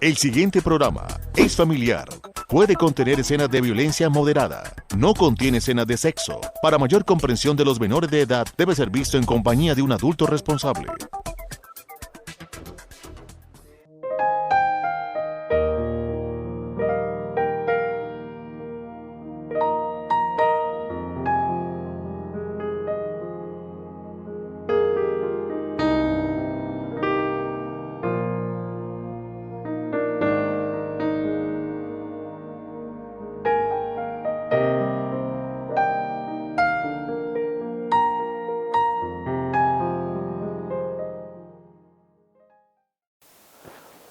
El siguiente programa es familiar. Puede contener escenas de violencia moderada. No contiene escenas de sexo. Para mayor comprensión de los menores de edad, debe ser visto en compañía de un adulto responsable.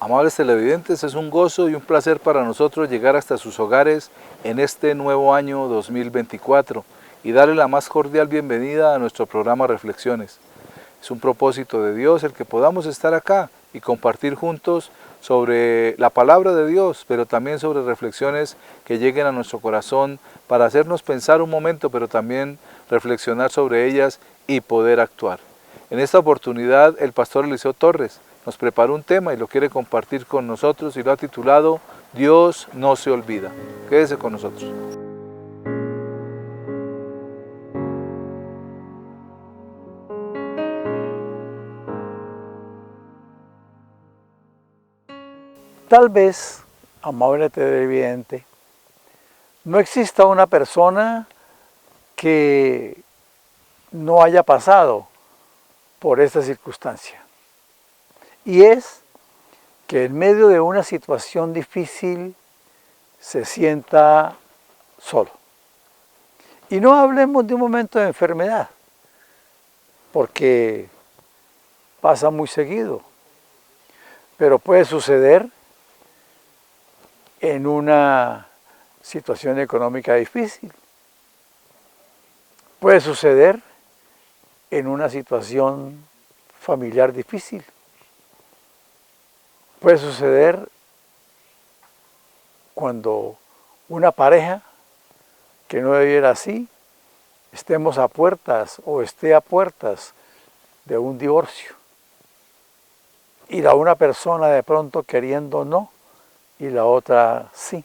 Amables televidentes, es un gozo y un placer para nosotros llegar hasta sus hogares en este nuevo año 2024 y darle la más cordial bienvenida a nuestro programa Reflexiones. Es un propósito de Dios el que podamos estar acá y compartir juntos sobre la palabra de Dios, pero también sobre reflexiones que lleguen a nuestro corazón para hacernos pensar un momento, pero también reflexionar sobre ellas y poder actuar. En esta oportunidad, el pastor Eliseo Torres nos preparó un tema y lo quiere compartir con nosotros y lo ha titulado Dios no se olvida. Quédese con nosotros. Tal vez, amable televidente, no exista una persona que no haya pasado por esta circunstancia. Y es que en medio de una situación difícil se sienta solo. Y no hablemos de un momento de enfermedad, porque pasa muy seguido, pero puede suceder en una situación económica difícil. Puede suceder en una situación familiar difícil. Puede suceder cuando una pareja que no debiera así, estemos a puertas o esté a puertas de un divorcio. Y la una persona de pronto queriendo no, y la otra sí.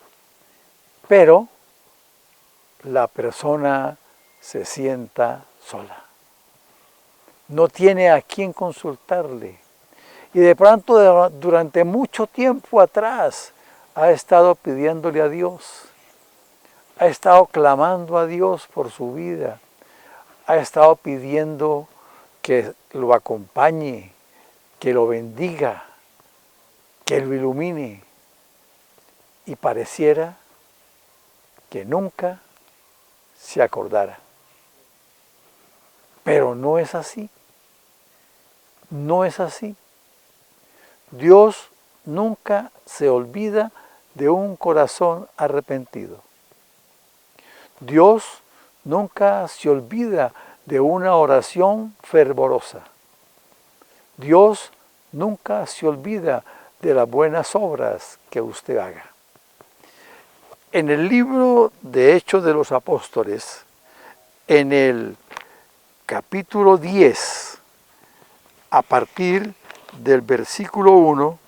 Pero la persona se sienta sola. No tiene a quién consultarle. Y de pronto durante mucho tiempo atrás ha estado pidiéndole a Dios. Ha estado clamando a Dios por su vida. Ha estado pidiendo que lo acompañe, que lo bendiga, que lo ilumine. Y pareciera que nunca se acordara. Pero no es así. No es así. Dios nunca se olvida de un corazón arrepentido. Dios nunca se olvida de una oración fervorosa. Dios nunca se olvida de las buenas obras que usted haga. En el libro de Hechos de los Apóstoles, en el capítulo 10, a partir del versículo 1,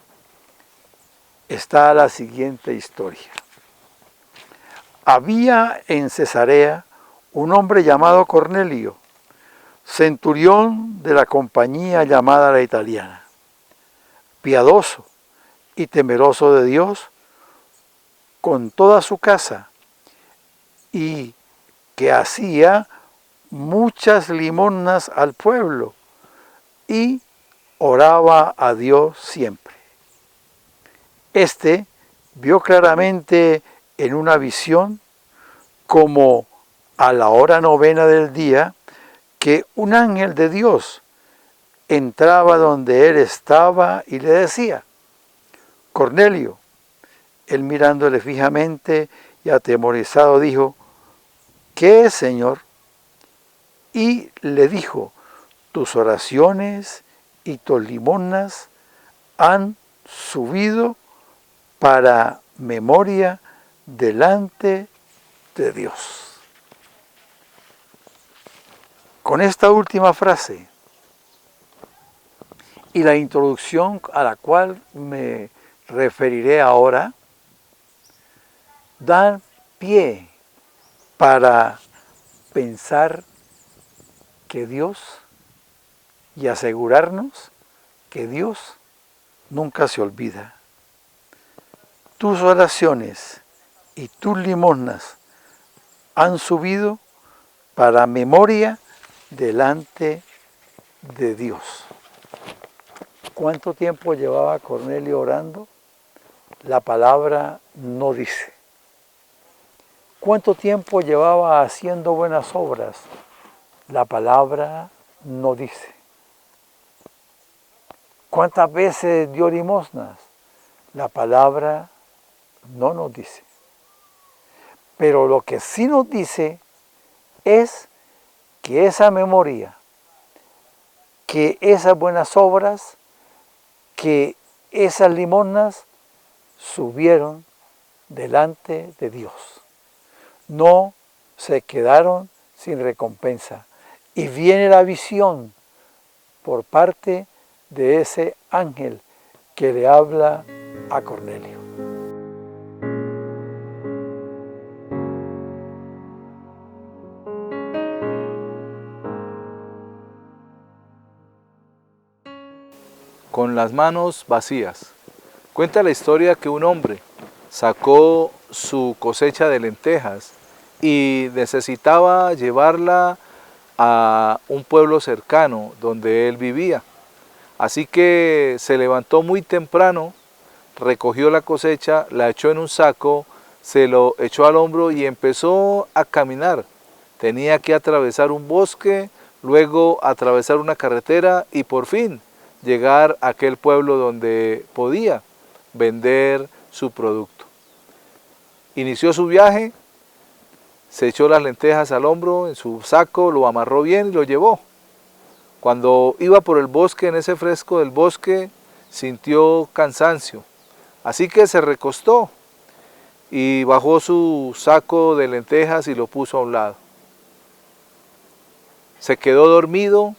está la siguiente historia. Había en Cesarea un hombre llamado Cornelio, centurión de la compañía llamada la italiana, piadoso y temeroso de Dios con toda su casa, y que hacía muchas limosnas al pueblo y oraba a Dios siempre. Este vio claramente en una visión, como a la hora novena del día, que un ángel de Dios entraba donde él estaba y le decía: Cornelio. Él, mirándole fijamente y atemorizado, dijo: ¿Qué es, Señor? Y le dijo: tus oraciones y tus limosnas han subido para memoria delante de Dios. Con esta última frase y la introducción a la cual me referiré ahora dan pie para pensar que Dios y asegurarnos que Dios nunca se olvida. Tus oraciones y tus limosnas han subido para memoria delante de Dios. ¿Cuánto tiempo llevaba Cornelio orando? La palabra no dice. ¿Cuánto tiempo llevaba haciendo buenas obras? La palabra no dice. ¿Cuántas veces dio limosnas? La palabra no nos dice. Pero lo que sí nos dice es que esa memoria, que esas buenas obras, que esas limosnas subieron delante de Dios. No se quedaron sin recompensa. Y viene la visión por parte de ese ángel que le habla a Cornelio. Con las manos vacías. Cuenta la historia que un hombre sacó su cosecha de lentejas y necesitaba llevarla a un pueblo cercano donde él vivía. Así que se levantó muy temprano, recogió la cosecha, la echó en un saco, se lo echó al hombro y empezó a caminar. Tenía que atravesar un bosque, luego atravesar una carretera y por fin llegar a aquel pueblo donde podía vender su producto. Inició su viaje, se echó las lentejas al hombro, en su saco, lo amarró bien y lo llevó. Cuando iba por el bosque, en ese fresco del bosque, sintió cansancio. Así que se recostó y bajó su saco de lentejas y lo puso a un lado. Se quedó dormido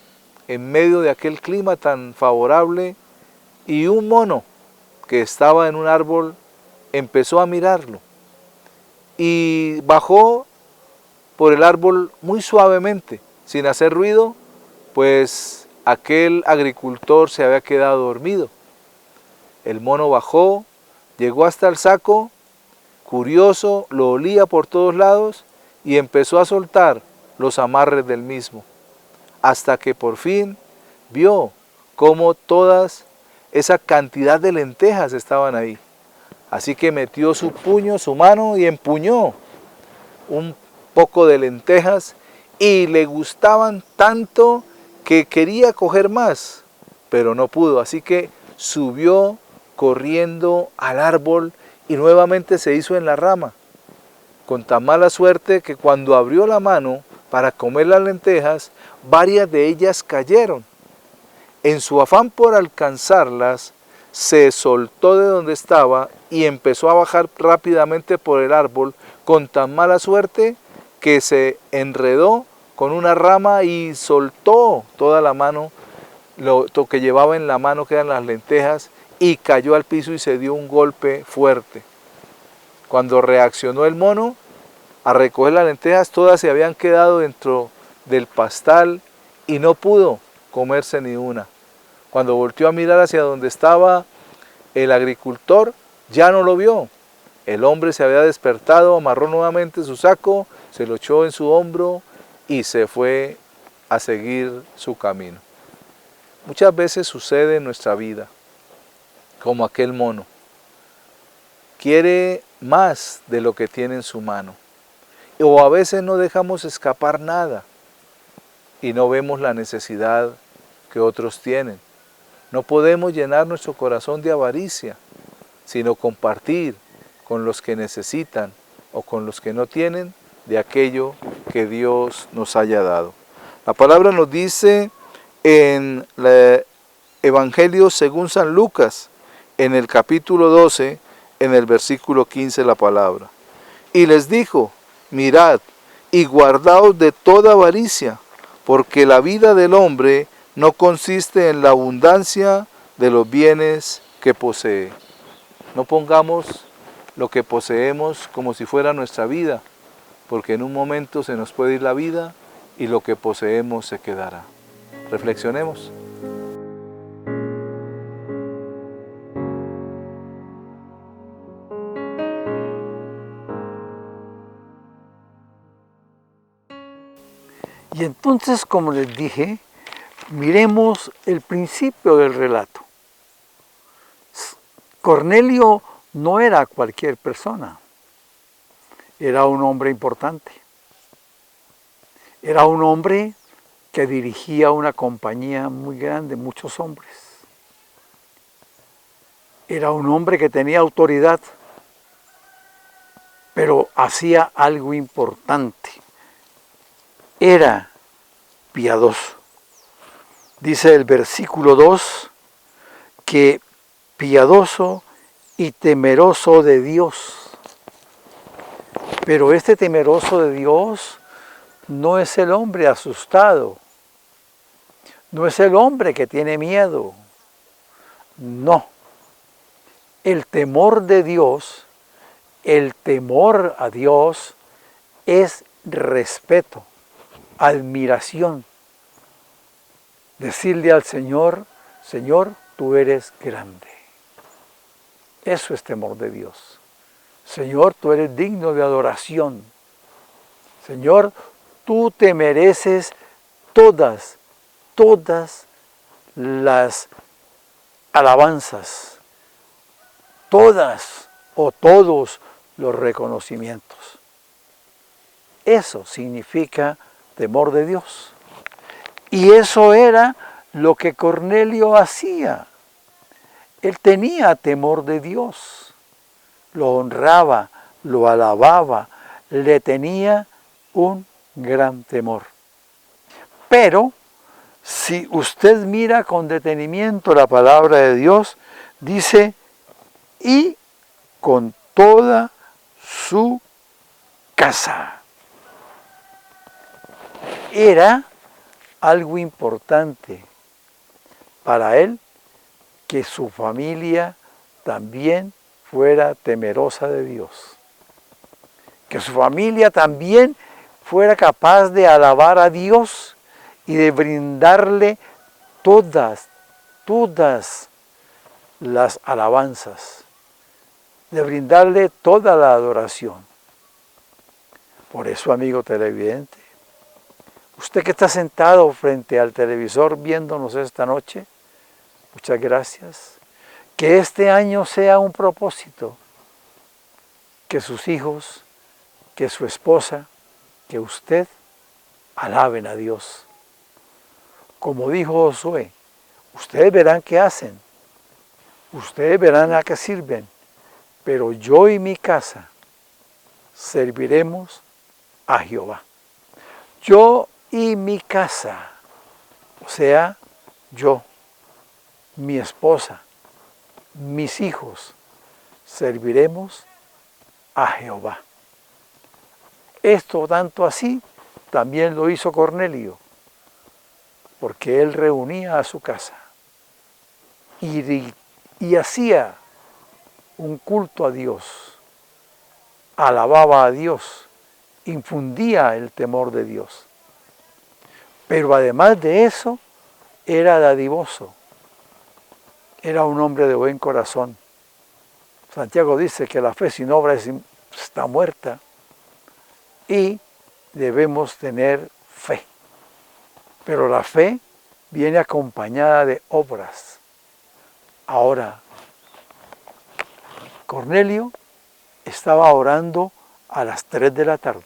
en medio de aquel clima tan favorable y un mono que estaba en un árbol empezó a mirarlo y bajó por el árbol muy suavemente, sin hacer ruido, pues aquel agricultor se había quedado dormido. El mono bajó, llegó hasta el saco, curioso, lo olía por todos lados y empezó a soltar los amarres del mismo, hasta que por fin vio cómo todas esa cantidad de lentejas estaban ahí. Así que metió su puño, su mano y empuñó un poco de lentejas y le gustaban tanto que quería coger más, pero no pudo. Así que subió corriendo al árbol y nuevamente se hizo en la rama, con tan mala suerte que cuando abrió la mano para comer las lentejas, varias de ellas cayeron. En su afán por alcanzarlas, se soltó de donde estaba y empezó a bajar rápidamente por el árbol con tan mala suerte que se enredó con una rama y soltó toda la mano, lo que llevaba en la mano que eran las lentejas, y cayó al piso y se dio un golpe fuerte. Cuando reaccionó el mono a recoger las lentejas, todas se habían quedado dentro del pastal y no pudo comerse ni una. Cuando volteó a mirar hacia donde estaba el agricultor, ya no lo vio. El hombre se había despertado, amarró nuevamente su saco, se lo echó en su hombro y se fue a seguir su camino. Muchas veces sucede en nuestra vida, como aquel mono. Quiere más de lo que tiene en su mano. O a veces no dejamos escapar nada y no vemos la necesidad que otros tienen. No podemos llenar nuestro corazón de avaricia, sino compartir con los que necesitan o con los que no tienen de aquello que Dios nos haya dado. La palabra nos dice en el Evangelio según San Lucas, en el capítulo 12, en el versículo 15 la palabra. Y les dijo, mirad y guardaos de toda avaricia, porque la vida del hombre no consiste en la abundancia de los bienes que posee. No pongamos lo que poseemos como si fuera nuestra vida, porque en un momento se nos puede ir la vida y lo que poseemos se quedará. Reflexionemos. Y entonces, como les dije, miremos el principio del relato. Cornelio no era cualquier persona, era un hombre importante. Era un hombre que dirigía una compañía muy grande, muchos hombres. Era un hombre que tenía autoridad, pero hacía algo importante. Era piadoso. Dice el versículo 2 que piadoso y temeroso de Dios. Pero este temeroso de Dios no es el hombre asustado, no es el hombre que tiene miedo, no. El temor de Dios, el temor a Dios es respeto, admiración. Decirle al Señor, Señor, tú eres grande. Eso es temor de Dios. Señor, tú eres digno de adoración. Señor, tú te mereces todas las alabanzas, todas o todos los reconocimientos. Eso significa temor de Dios. Y eso era lo que Cornelio hacía. Él tenía temor de Dios. Lo honraba, lo alababa, le tenía un gran temor. Pero, si usted mira con detenimiento la palabra de Dios, dice, y con toda su casa. Era algo importante para él que su familia también fuera temerosa de Dios. Que su familia también fuera capaz de alabar a Dios y de brindarle todas las alabanzas, de brindarle toda la adoración. Por eso, amigo televidente, usted que está sentado frente al televisor viéndonos esta noche, muchas gracias. Que este año sea un propósito, que sus hijos, que su esposa, que usted alaben a Dios. Como dijo Josué, ustedes verán qué hacen, ustedes verán a qué sirven, pero yo y mi casa serviremos a Jehová. Yo y mi casa, o sea, yo, mi esposa, mis hijos, serviremos a Jehová. Esto tanto así también lo hizo Cornelio, porque él reunía a su casa y hacía un culto a Dios, alababa a Dios, infundía el temor de Dios. Pero además de eso, era dadivoso, era un hombre de buen corazón. Santiago dice que la fe sin obra está muerta y debemos tener fe. Pero la fe viene acompañada de obras. Ahora, Cornelio estaba orando a las 3 de la tarde.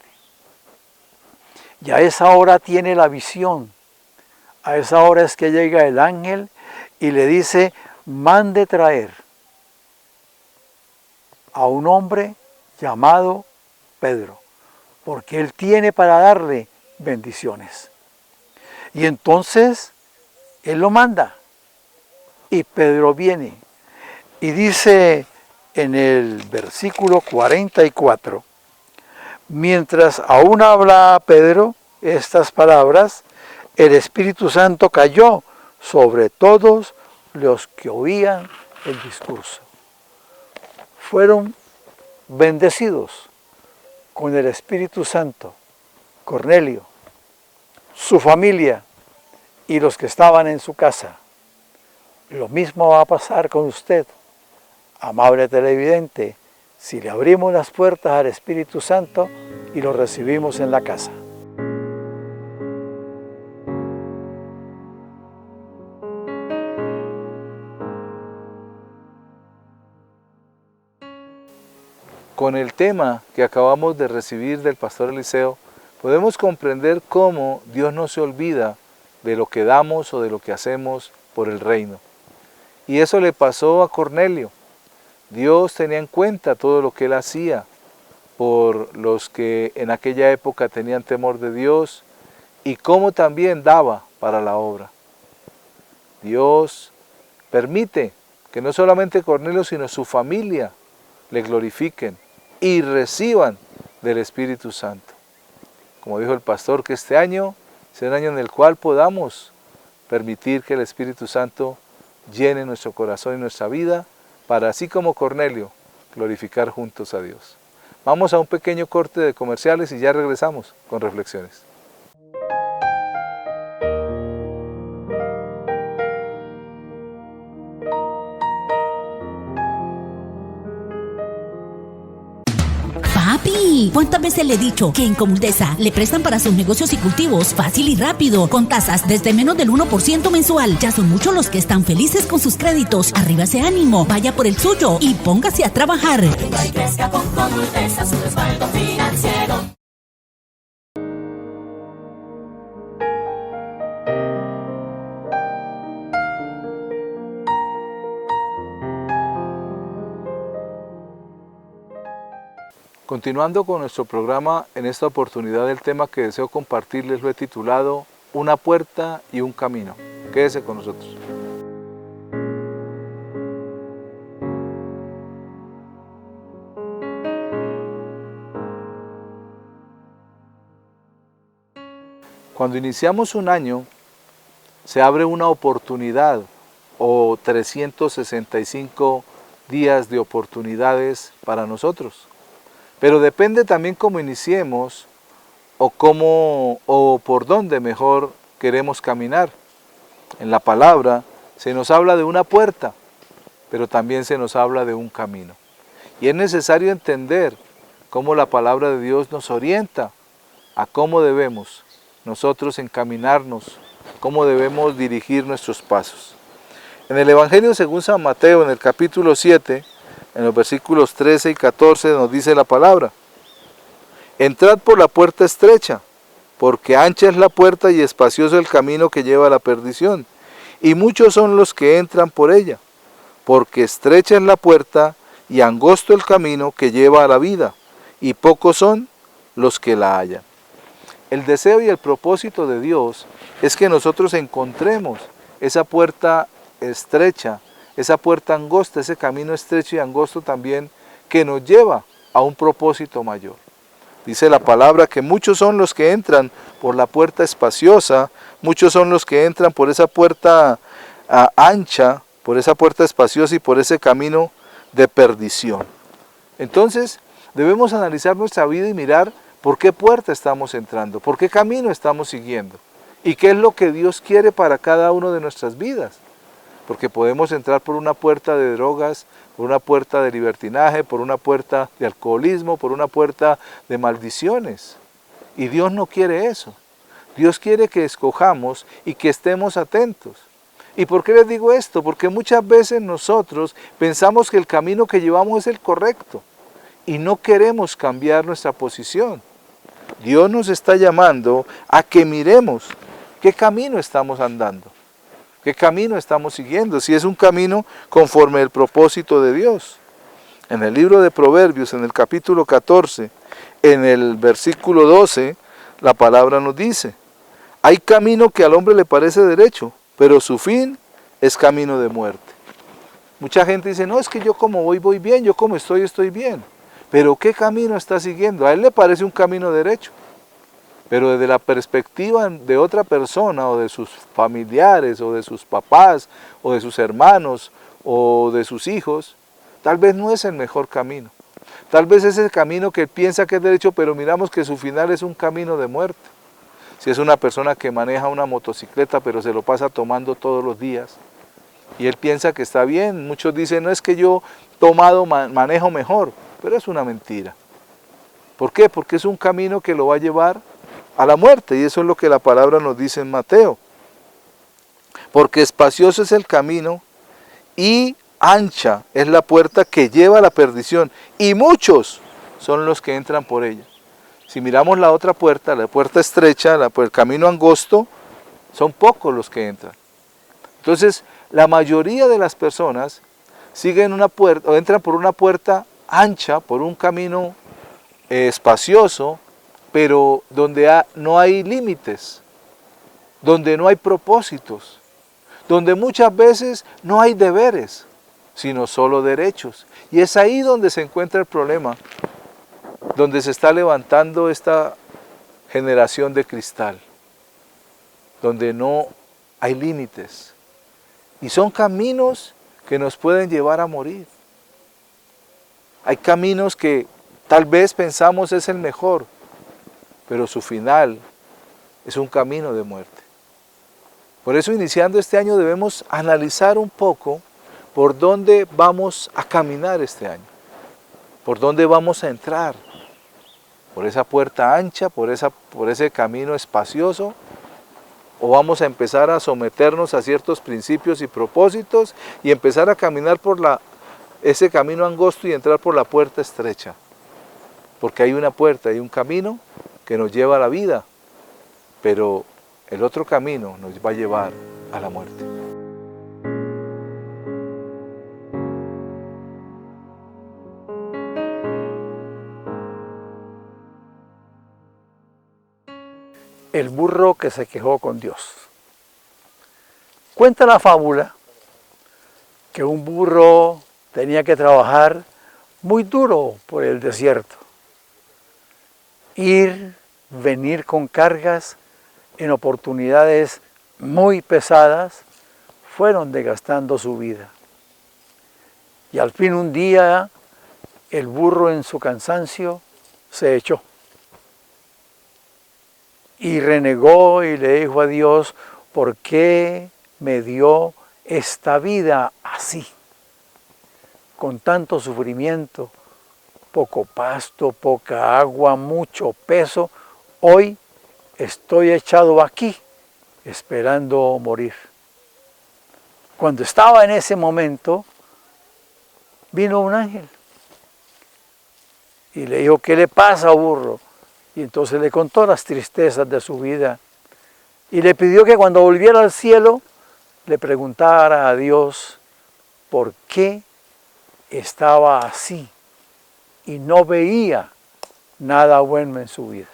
Y a esa hora tiene la visión. A esa hora es que llega el ángel y le dice, mande traer a un hombre llamado Pedro, porque él tiene para darle bendiciones. Y entonces él lo manda y Pedro viene y dice en el versículo 44, mientras aún habla Pedro estas palabras, el Espíritu Santo cayó sobre todos los que oían el discurso. fueron bendecidos con el Espíritu Santo, Cornelio, su familia y los que estaban en su casa. Lo mismo va a pasar con usted, amable televidente, si le abrimos las puertas al Espíritu Santo y lo recibimos en la casa. Con el tema que acabamos de recibir del pastor Eliseo, podemos comprender cómo Dios no se olvida de lo que damos o de lo que hacemos por el reino. Y eso le pasó a Cornelio. Dios tenía en cuenta todo lo que él hacía por los que en aquella época tenían temor de Dios y cómo también daba para la obra. Dios permite que no solamente Cornelio, sino su familia le glorifiquen y reciban del Espíritu Santo. Como dijo el pastor, que este año sea un año en el cual podamos permitir que el Espíritu Santo llene nuestro corazón y nuestra vida, para así como Cornelio, glorificar juntos a Dios. Vamos a un pequeño corte de comerciales y ya regresamos con reflexiones. Papi, ¿cuántas veces le he dicho que en Comultesa le prestan para sus negocios y cultivos fácil y rápido, con tasas desde menos del 1% mensual? Ya son muchos los que están felices con sus créditos. Arriba ese ánimo, vaya por el suyo y póngase a trabajar. Y crezca con Comultesa, su respaldo financiero. Continuando con nuestro programa, en esta oportunidad el tema que deseo compartirles lo he titulado Una puerta y un camino. Quédese con nosotros. Cuando iniciamos un año, se abre una oportunidad o 365 días de oportunidades para nosotros. Pero depende también cómo iniciemos o por dónde mejor queremos caminar. En la palabra se nos habla de una puerta, pero también se nos habla de un camino. Y es necesario entender cómo la palabra de Dios nos orienta a cómo debemos nosotros encaminarnos, cómo debemos dirigir nuestros pasos. En el Evangelio según San Mateo, en el capítulo 7, en los versículos 13 y 14 nos dice la palabra: Entrad por la puerta estrecha, porque ancha es la puerta y espacioso el camino que lleva a la perdición, y muchos son los que entran por ella, porque estrecha es la puerta y angosto el camino que lleva a la vida, y pocos son los que la hallan. El deseo y el propósito de Dios es que nosotros encontremos esa puerta estrecha, esa puerta angosta, ese camino estrecho y angosto también que nos lleva a un propósito mayor. Dice la palabra que muchos son los que entran por la puerta espaciosa, muchos son los que entran por esa puerta ancha, por esa puerta espaciosa y por ese camino de perdición. Entonces debemos analizar nuestra vida y mirar por qué puerta estamos entrando, por qué camino estamos siguiendo y qué es lo que Dios quiere para cada uno de nuestras vidas. Porque podemos entrar por una puerta de drogas, por una puerta de libertinaje, por una puerta de alcoholismo, por una puerta de maldiciones. Y Dios no quiere eso. Dios quiere que escojamos y que estemos atentos. ¿Y por qué les digo esto? Porque muchas veces nosotros pensamos que el camino que llevamos es el correcto y no queremos cambiar nuestra posición. Dios nos está llamando a que miremos qué camino estamos andando. ¿Qué camino estamos siguiendo? Si es un camino conforme al propósito de Dios. En el libro de Proverbios, en el capítulo 14, en el versículo 12, la palabra nos dice: hay camino que al hombre le parece derecho, pero su fin es camino de muerte. Mucha gente dice, no, es que yo como voy bien, yo como estoy bien. Pero ¿qué camino está siguiendo? A él le parece un camino derecho. Pero desde la perspectiva de otra persona o de sus familiares o de sus papás o de sus hermanos o de sus hijos, tal vez no es el mejor camino. Tal vez es el camino que él piensa que es derecho, pero miramos que su final es un camino de muerte. Si es una persona que maneja una motocicleta, pero se lo pasa tomando todos los días, y él piensa que está bien. Muchos dicen, no es que yo tomado manejo mejor, pero es una mentira. ¿Por qué? Porque es un camino que lo va a llevar a la muerte, y eso es lo que la palabra nos dice en Mateo. Porque espacioso es el camino y ancha es la puerta que lleva a la perdición, y muchos son los que entran por ella. Si miramos la otra puerta, la puerta estrecha, el camino angosto, son pocos los que entran. Entonces, la mayoría de las personas siguen una puerta, o entran por una puerta ancha, por un camino espacioso, pero donde no hay límites, donde no hay propósitos, donde muchas veces no hay deberes, sino solo derechos. Y es ahí donde se encuentra el problema, donde se está levantando esta generación de cristal, donde no hay límites. Y son caminos que nos pueden llevar a morir. Hay caminos que tal vez pensamos es el mejor, pero su final es un camino de muerte. Por eso, iniciando este año, debemos analizar un poco por dónde vamos a caminar este año, por dónde vamos a entrar, por esa puerta ancha, por ese camino espacioso, o vamos a empezar a someternos a ciertos principios y propósitos y empezar a caminar por ese camino angosto y entrar por la puerta estrecha. Porque hay una puerta, hay un camino que nos lleva a la vida, pero el otro camino nos va a llevar a la muerte. El burro que se quejó con Dios. Cuenta la fábula que un burro tenía que trabajar muy duro por el desierto. Ir, venir con cargas en oportunidades muy pesadas fueron desgastando su vida. Y al fin un día el burro en su cansancio se echó. Y renegó y le dijo a Dios, ¿por qué me dio esta vida así? Con tanto sufrimiento, poco pasto, poca agua, mucho peso, hoy estoy echado aquí, esperando morir. Cuando estaba en ese momento, vino un ángel y le dijo, ¿qué le pasa, burro? Y entonces le contó las tristezas de su vida y le pidió que cuando volviera al cielo le preguntara a Dios por qué estaba así y no veía nada bueno en su vida.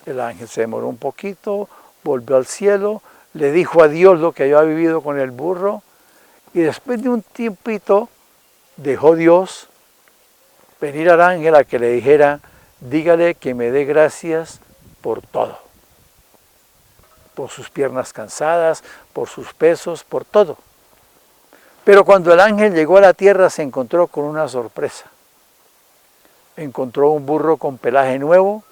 El ángel se demoró un poquito, volvió al cielo, le dijo a Dios lo que había vivido con el burro y después de un tiempito dejó Dios venir al ángel a que le dijera, dígale que me dé gracias por todo, por sus piernas cansadas, por sus pesos, por todo. Pero cuando el ángel llegó a la tierra se encontró con una sorpresa. Encontró un burro con pelaje nuevo,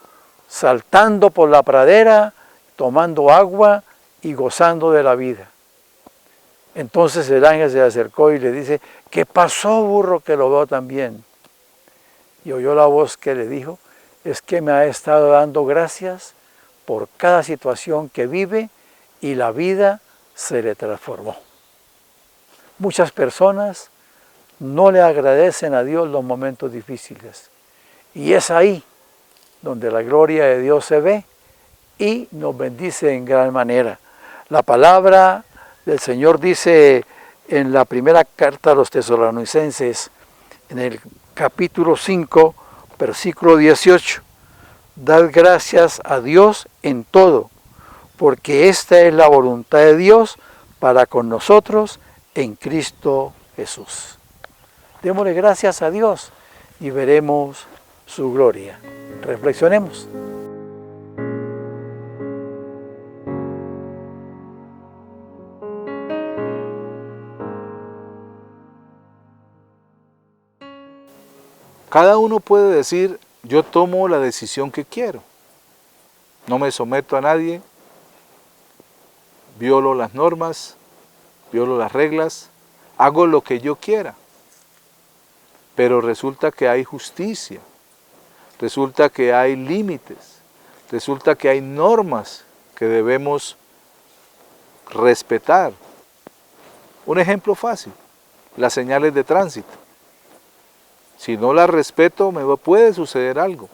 saltando por la pradera, tomando agua y gozando de la vida. Entonces el ángel se acercó y le dice, ¿qué pasó, burro, que lo veo tan bien? Y oyó la voz que le dijo, es que me ha estado dando gracias por cada situación que vive y la vida se le transformó. Muchas personas no le agradecen a Dios los momentos difíciles. Y es ahí donde la gloria de Dios se ve y nos bendice en gran manera. La palabra del Señor dice en la primera carta a los Tesalonicenses, en el capítulo 5, versículo 18, dad gracias a Dios en todo, porque esta es la voluntad de Dios para con nosotros en Cristo Jesús. Démosle gracias a Dios y veremos su gloria. Reflexionemos. Cada uno puede decir, yo tomo la decisión que quiero. No me someto a nadie, violo las normas, violo las reglas, hago lo que yo quiera. Pero resulta que hay justicia, resulta que hay límites, resulta que hay normas que debemos respetar. Un ejemplo fácil, las señales de tránsito. Si no las respeto, me puede suceder algo.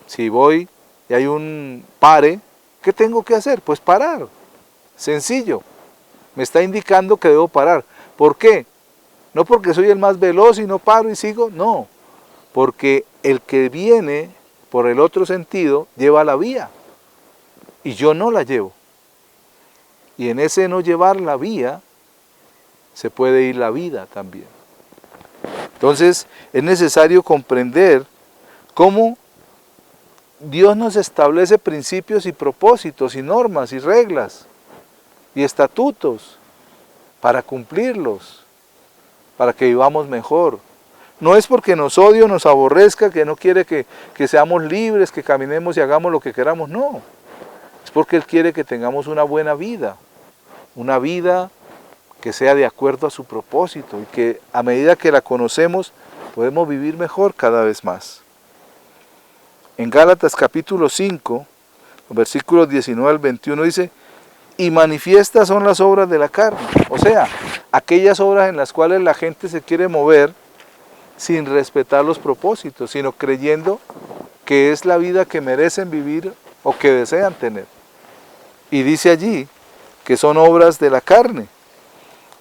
Si voy y hay un pare, ¿qué tengo que hacer? Pues parar. Sencillo. Me está indicando que debo parar. ¿Por qué? No porque soy el más veloz y no paro y sigo, no. Porque el que viene por el otro sentido lleva la vía y yo no la llevo. Y en ese no llevar la vía se puede ir la vida también. Entonces es necesario comprender cómo Dios nos establece principios y propósitos y normas y reglas y estatutos para cumplirlos, para que vivamos mejor. No es porque nos odie o nos aborrezca, que no quiere que seamos libres, que caminemos y hagamos lo que queramos, no. Es porque Él quiere que tengamos una buena vida, una vida que sea de acuerdo a su propósito y que a medida que la conocemos podemos vivir mejor cada vez más. En Gálatas capítulo 5, versículos 19 al 21 dice, y manifiestas son las obras de la carne, o sea, aquellas obras en las cuales la gente se quiere mover sin respetar los propósitos, sino creyendo que es la vida que merecen vivir o que desean tener. Y dice allí que son obras de la carne,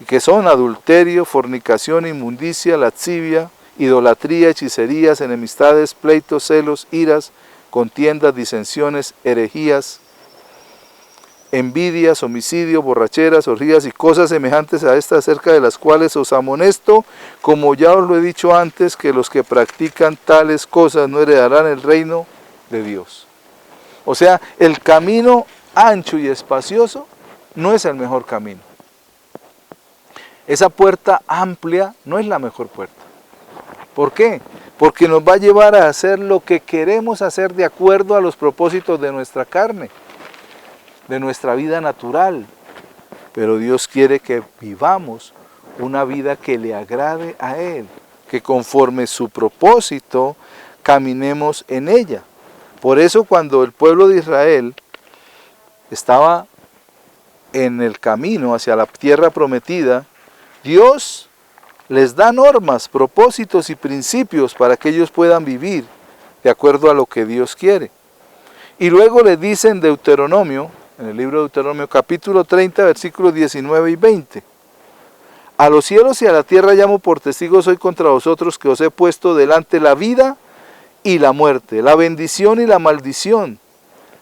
y que son adulterio, fornicación, inmundicia, lascivia, idolatría, hechicerías, enemistades, pleitos, celos, iras, contiendas, disensiones, herejías, envidias, homicidios, borracheras, orgías y cosas semejantes a estas, acerca de las cuales os amonesto, como ya os lo he dicho antes, que los que practican tales cosas no heredarán el reino de Dios. O sea, el camino ancho y espacioso no es el mejor camino. Esa puerta amplia no es la mejor puerta. ¿Por qué? Porque nos va a llevar a hacer lo que queremos hacer de acuerdo a los propósitos de nuestra carne, de nuestra vida natural. Pero Dios quiere que vivamos una vida que le agrade a Él, que conforme su propósito caminemos en ella. Por eso cuando el pueblo de Israel estaba en el camino hacia la tierra prometida, Dios les da normas, propósitos y principios para que ellos puedan vivir de acuerdo a lo que Dios quiere. Y luego les dice en Deuteronomio, en el libro de Deuteronomio capítulo 30, versículos 19 y 20. A los cielos y a la tierra llamo por testigos hoy contra vosotros que os he puesto delante la vida y la muerte, la bendición y la maldición.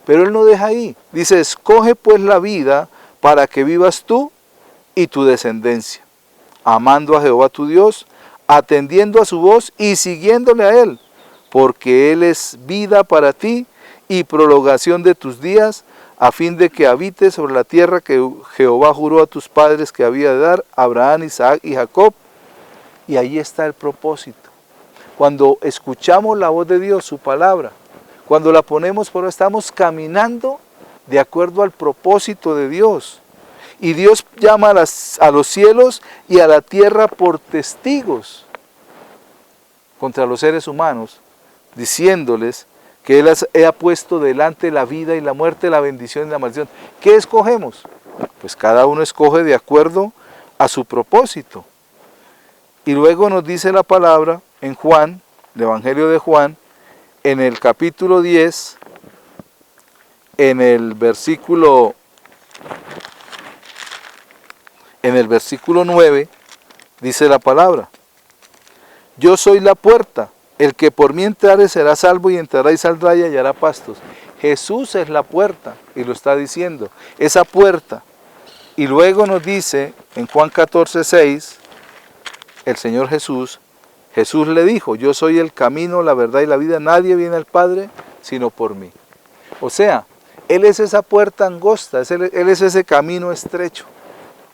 Pero Él no deja ahí. Dice, escoge pues la vida para que vivas tú y tu descendencia, amando a Jehová tu Dios, atendiendo a su voz y siguiéndole a Él, porque Él es vida para ti y prolongación de tus días, a fin de que habites sobre la tierra que Jehová juró a tus padres que había de dar, a Abraham, Isaac y Jacob. Y ahí está el propósito. Cuando escuchamos la voz de Dios, su palabra, cuando la ponemos por obra, estamos caminando de acuerdo al propósito de Dios. Y Dios llama a los cielos y a la tierra por testigos contra los seres humanos, diciéndoles que Él ha puesto delante la vida y la muerte, la bendición y la maldición. ¿Qué escogemos? Pues cada uno escoge de acuerdo a su propósito. Y luego nos dice la palabra en Juan, el Evangelio de Juan, en el capítulo 10, en el versículo 9, dice la palabra, yo soy la puerta, el que por mí entrare será salvo y entrará y saldrá y hallará pastos. Jesús es la puerta y lo está diciendo, esa puerta. Y luego nos dice en Juan 14, 6, el Señor Jesús le dijo, yo soy el camino, la verdad y la vida, nadie viene al Padre sino por mí. O sea, Él es esa puerta angosta, Él es ese camino estrecho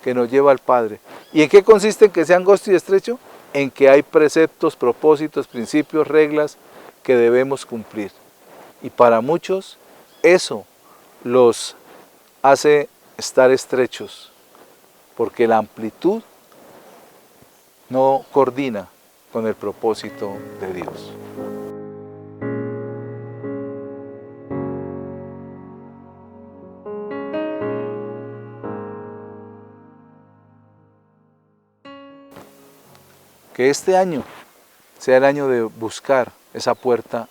que nos lleva al Padre. ¿Y en qué consiste en que sea angosto y estrecho? en que hay preceptos, propósitos, principios, reglas que debemos cumplir. Y para muchos eso los hace estar estrechos, porque la amplitud no coordina con el propósito de Dios. Que este año sea el año de buscar esa puerta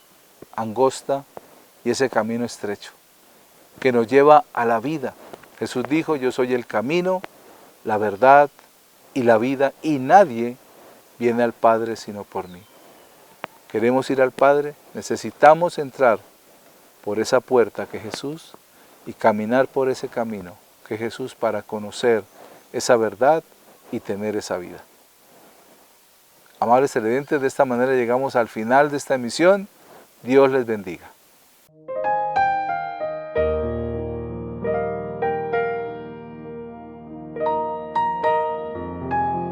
angosta y ese camino estrecho, que nos lleva a la vida. Jesús dijo, yo soy el camino, la verdad y la vida, y nadie viene al Padre sino por mí. Queremos ir al Padre, necesitamos entrar por esa puerta que Jesús y caminar por ese camino que Jesús para conocer esa verdad y tener esa vida. Amables televidentes, de esta manera llegamos al final de esta emisión. Dios les bendiga.